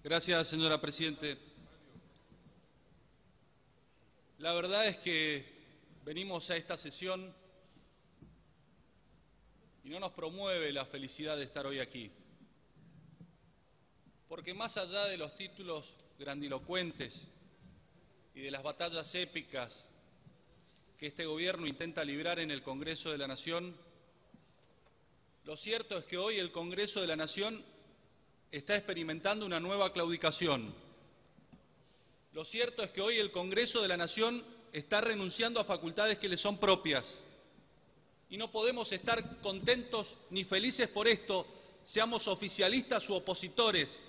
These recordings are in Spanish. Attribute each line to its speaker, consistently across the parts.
Speaker 1: Gracias, señora Presidente. La verdad es que venimos a esta sesión y no nos promueve la felicidad de estar hoy aquí. Porque más allá de los títulos grandilocuentes y de las batallas épicas que este gobierno intenta librar en el Congreso de la Nación, lo cierto es que hoy el Congreso de la Nación está experimentando una nueva claudicación. Lo cierto es que hoy el Congreso de la Nación está renunciando a facultades que le son propias. Y no podemos estar contentos ni felices por esto, seamos oficialistas u opositores,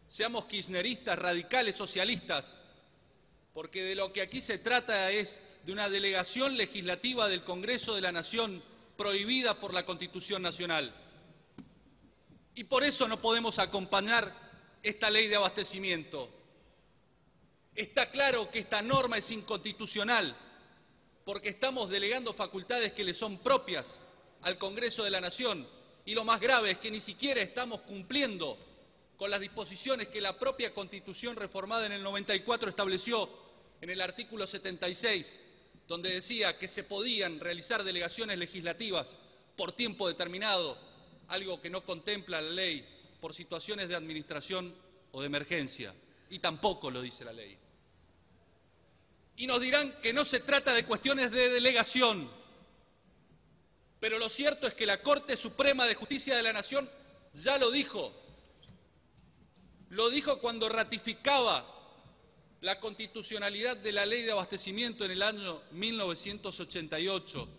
Speaker 1: seamos kirchneristas, radicales, socialistas, porque de lo que aquí se trata es de una delegación legislativa del Congreso de la Nación prohibida por la Constitución Nacional. Y por eso no podemos acompañar esta ley de abastecimiento. Está claro que esta norma es inconstitucional, porque estamos delegando facultades que le son propias al Congreso de la Nación, y lo más grave es que ni siquiera estamos cumpliendo con las disposiciones que la propia Constitución reformada en el 94 estableció en el artículo 76, donde decía que se podían realizar delegaciones legislativas por tiempo determinado, algo que no contempla la ley, por situaciones de administración o de emergencia, y tampoco lo dice la ley. Y nos dirán que no se trata de cuestiones de delegación, pero lo cierto es que la Corte Suprema de Justicia de la Nación ya lo dijo cuando ratificaba la constitucionalidad de la Ley de Abastecimiento en el año 1988,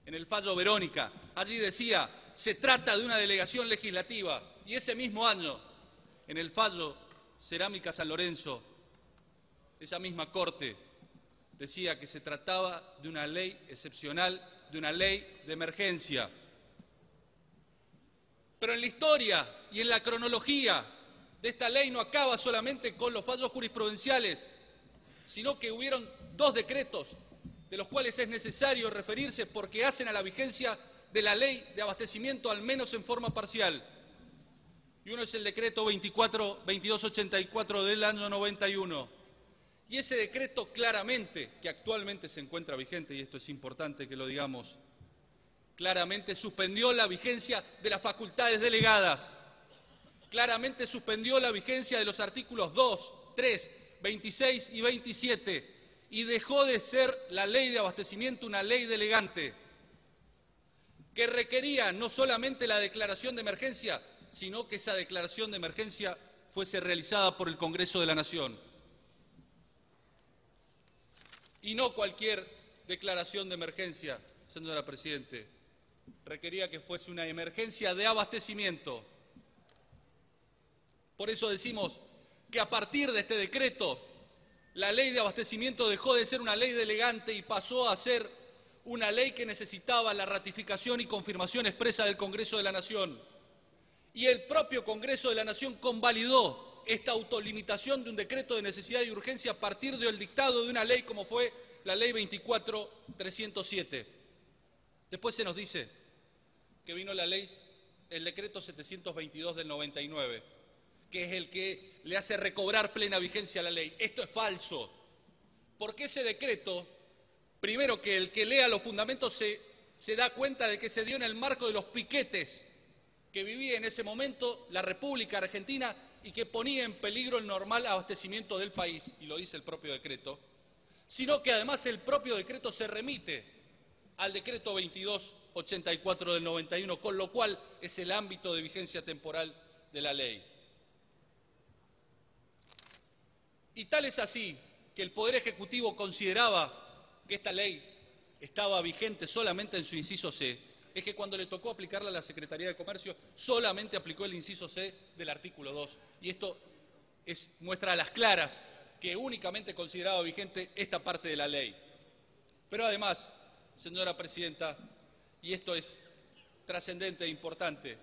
Speaker 1: en el fallo Verónica. Allí decía, se trata de una delegación legislativa, y ese mismo año, en el fallo Cerámica San Lorenzo, esa misma Corte decía que se trataba de una ley excepcional, de una ley de emergencia. Pero en la historia y en la cronología de esta ley no acaba solamente con los fallos jurisprudenciales, sino que hubieron dos decretos de los cuales es necesario referirse porque hacen a la vigencia de la ley de abastecimiento al menos en forma parcial. Y uno es el decreto 2284 del año 91. Y ese decreto claramente, que actualmente se encuentra vigente, y esto es importante que lo digamos, claramente suspendió la vigencia de las facultades delegadas, claramente suspendió la vigencia de los artículos 2, 3, 26 y 27, y dejó de ser la ley de abastecimiento una ley delegante, que requería no solamente la declaración de emergencia, sino que esa declaración de emergencia fuese realizada por el Congreso de la Nación. Y no cualquier declaración de emergencia, señora Presidente, requería que fuese una emergencia de abastecimiento. Por eso decimos que a partir de este decreto, la ley de abastecimiento dejó de ser una ley delegante y pasó a ser una ley que necesitaba la ratificación y confirmación expresa del Congreso de la Nación. Y el propio Congreso de la Nación convalidó esta autolimitación de un decreto de necesidad y urgencia a partir del dictado de una ley como fue la Ley 24.307. Después se nos dice que vino el decreto 722 del 99, que es el que le hace recobrar plena vigencia a la ley. Esto es falso, porque ese decreto, primero que el que lea los fundamentos se da cuenta de que se dio en el marco de los piquetes que vivía en ese momento la República Argentina y que ponía en peligro el normal abastecimiento del país, y lo dice el propio decreto, sino que además el propio decreto se remite al decreto 2284 del 91, con lo cual es el ámbito de vigencia temporal de la ley. Y tal es así que el Poder Ejecutivo consideraba que esta ley estaba vigente solamente en su inciso C, es que cuando le tocó aplicarla a la Secretaría de Comercio solamente aplicó el inciso C del artículo 2, y esto muestra a las claras que únicamente consideraba vigente esta parte de la ley. Pero además, señora Presidenta, y esto es trascendente e importante,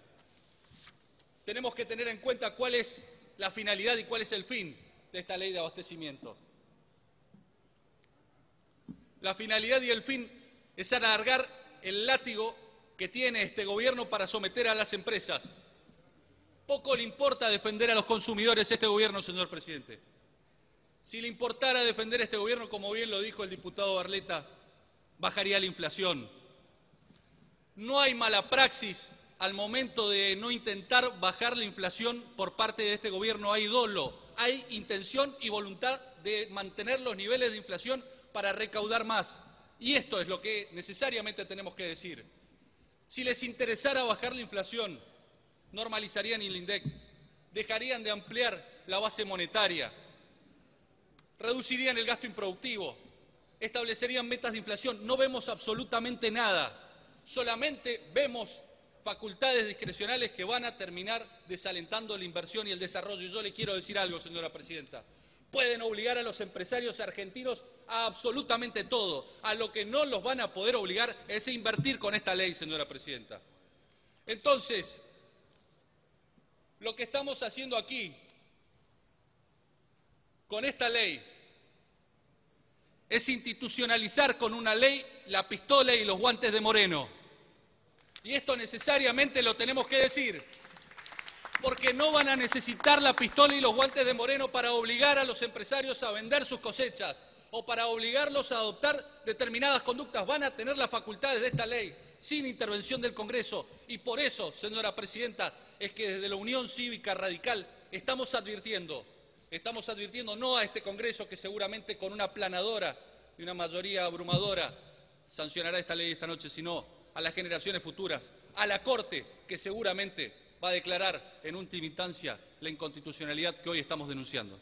Speaker 1: tenemos que tener en cuenta cuál es la finalidad y cuál es el fin de esta ley de abastecimiento. La finalidad y el fin es alargar el látigo que tiene este gobierno para someter a las empresas. Poco le importa defender a los consumidores este gobierno, señor presidente. Si le importara defender a este gobierno, como bien lo dijo el diputado Barletta, bajaría la inflación. No hay mala praxis al momento de no intentar bajar la inflación por parte de este gobierno. Hay dolo, hay intención y voluntad de mantener los niveles de inflación para recaudar más. Y esto es lo que necesariamente tenemos que decir. Si les interesara bajar la inflación, normalizarían el INDEC, dejarían de ampliar la base monetaria, reducirían el gasto improductivo, establecerían metas de inflación. No vemos absolutamente nada, solamente vemos facultades discrecionales que van a terminar desalentando la inversión y el desarrollo. Y yo le quiero decir algo, señora presidenta. Pueden obligar a los empresarios argentinos a absolutamente todo. A lo que no los van a poder obligar es a invertir con esta ley, señora presidenta. Entonces, lo que estamos haciendo aquí, con esta ley, es institucionalizar con una ley la pistola y los guantes de Moreno. Y esto necesariamente lo tenemos que decir, porque no van a necesitar la pistola y los guantes de Moreno para obligar a los empresarios a vender sus cosechas o para obligarlos a adoptar determinadas conductas. Van a tener las facultades de esta ley sin intervención del Congreso. Y por eso, señora presidenta, es que desde la Unión Cívica Radical estamos advirtiendo no a este Congreso, que seguramente con una aplanadora y una mayoría abrumadora sancionará esta ley esta noche, sino a las generaciones futuras, a la Corte, que seguramente va a declarar en última instancia la inconstitucionalidad que hoy estamos denunciando.